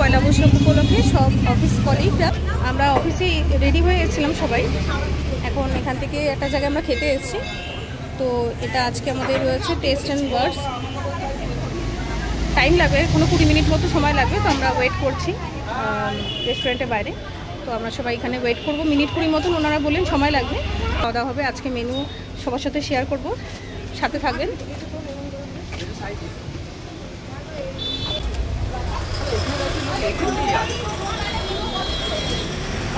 পয়লা বৈশাখ উপলক্ষে সব অফিস কলিগরা আমরা অফিসে রেডি হয়ে গেছিলাম সবাই। এখন এখান থেকে একটা জায়গায় আমরা খেতে এসেছি। তো এটা আজকে আমাদের রয়েছে টেস্ট অ্যান্ড বার্ডস। টাইম লাগবে, কোনো 20 মিনিট মতো সময় লাগবে। তো আমরা ওয়েট করছি রেস্টুরেন্টের বাইরে। তো আমরা সবাই এখানে ওয়েট করব মিনিট 20 মতন। ওনারা বললেন সময় লাগবে। খাওয়া দাওয়া হবে, আজকে মেনু সবার সাথে শেয়ার করব, সাথে থাকবেন।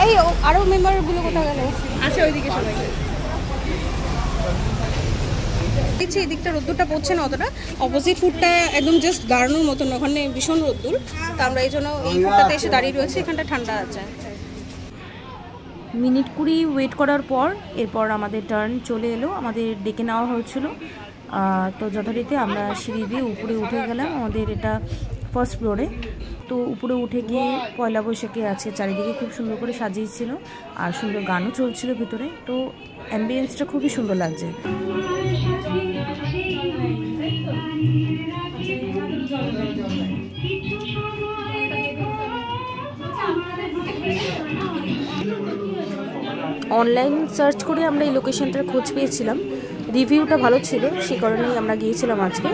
এই আরও মেম্বারগুলো কোথাও গেল আছে ওইদিকে সবাই দেখছি। এই দিকটা রোদ্দুরটা পড়ছে না অতটা, অপোজিট ফুডটা একদম জাস্ট দাঁড়ানোর মতন, ওখানে ভীষণ রোদ্দুর। তো আমরা এই জন্য এই ফুডটাতে এসে দাঁড়িয়ে রয়েছি, এখানটা ঠান্ডা আছে। মিনিট 20 ওয়েট করার পর এরপর আমাদের টার্ন চলে এলো। আমাদের ডেকে নেওয়া হয়েছিল। তো যথারীতি আমরা সিঁড়ি দিয়ে উপরে উঠে গেলাম। আমাদের এটা ফার্স্ট ফ্লোরে। তো উপরে উঠে গিয়ে পয়লা বৈশাখে আছে, চারিদিকে খুব সুন্দর করে সাজিয়েছিল আর সুন্দর গানও চলছিল ভিতরে। তো অ্যাম্বিয়েন্সটা খুবই সুন্দর লাগছে। অনলাইন সার্চ করে আমরা এই লোকেশনটার খোঁজ পেয়েছিলাম, রিভিউটা ভালো ছিল, সে কারণেই আমরা গিয়েছিলাম আজকে।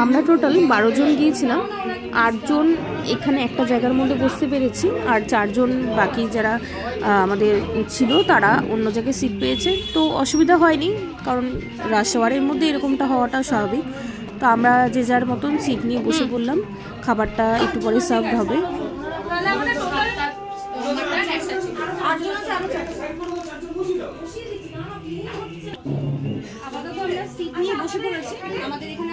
আমরা টোটাল 12 জন গিয়েছিলাম। 8 জন এখানে একটা জায়গার মধ্যে বসতে পেরেছি, আর 4 জন বাকি যারা আমাদের ছিল তারা অন্য জায়গায় সিট পেয়েছে। তো অসুবিধা হয়নি, কারণ রাশ আওয়ারের মধ্যে এরকমটা হওয়াটা স্বাভাবিক। তো আমরা যে যার মতন সিট নিয়ে বসে পড়লাম। খাবারটা একটু পরে সার্ভ হবে। আপাতত আমরা সিট নিয়ে বসে পড়েছি। আমাদের এখানে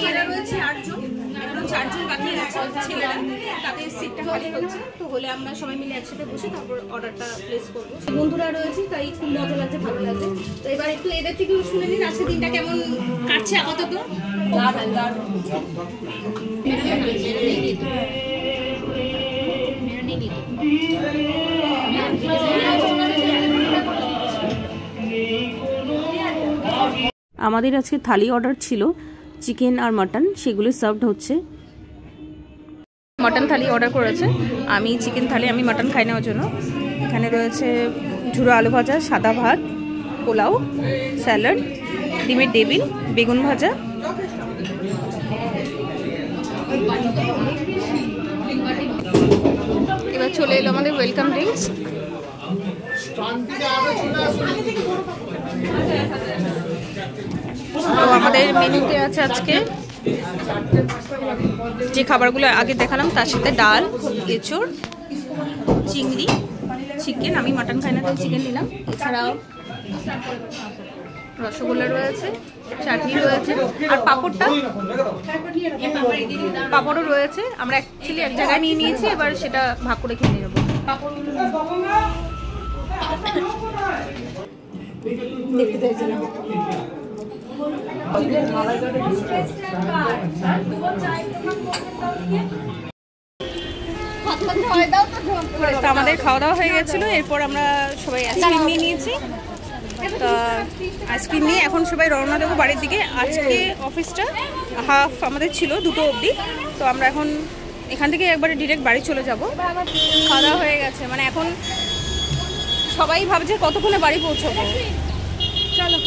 মেয়েরা রয়েছে 8 জন, এখনো 4 জন বাকি আছে ছেলেরা, তাদের সিটটা খালি হচ্ছে। তো হলে আমরা সবাই মিলে একসাথে বসে তারপর অর্ডারটা প্লেস করবো। বন্ধুরা রয়েছে, তাই খুব মজা লাগছে, ভালো লাগছে। তো এবার একটু এদের থেকে শুনে নিন আজকে দিনটা কেমন কাটছে আপাতত। আমাদের আজকে থালি অর্ডার ছিল, চিকেন আর মাটন, সেগুলো সার্ভড হচ্ছে। মাটন থালি অর্ডার করেছে, আমি চিকেন থালি, আমি মাটন খাই না ওর জন্য। এখানে রয়েছে ঝুড়ো আলু ভাজা, সাদা ভাত, পোলাও, স্যালাড, ডিমের টেবিল, বেগুন ভাজা। এবার চলে এলো আমাদের ওয়েলকাম ড্রিঙ্কস। তো আমাদের মেনুতে আছে আজকে যে খাবারগুলো আগে দেখালাম, তার সাথে ডাল, এঁচড়, চিংড়ি, চিকেন, আমি মাটন খাই না তো চিকেন নিলাম। এছাড়াও রসগোল্লা রয়েছে, চাটনি রয়েছে, আর পাঁপড়ও রয়েছে। আমরা অ্যাকচুয়ালি এক জায়গায় নিয়ে নিয়েছি, এবার সেটা ভাগ করে খেয়ে নেবো। দেখতে চাইছিলাম আমাদের খাওয়া দাওয়া হয়ে গেছিলো। এরপর আমরা সবাই আইসক্রিম নিয়ে নিয়েছি। তো আইসক্রিম নিয়ে এখন সবাই রওনা দেবো বাড়ির দিকে। আজকে অফিসটা হাফ আমাদের ছিল 2টো অবধি। তো আমরা এখন এখান থেকে একবারে ডিরেক্ট বাড়ি চলে যাব। খাওয়া দাওয়া হয়ে গেছে, মানে এখন সবাই ভাবছে কতক্ষণে বাড়ি পৌঁছবো। চলো।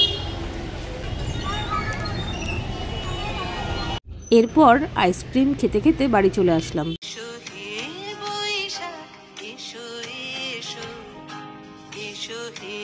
এরপর আইসক্রিম খেতে খেতে বাড়ি চলে আসলাম। এসো হে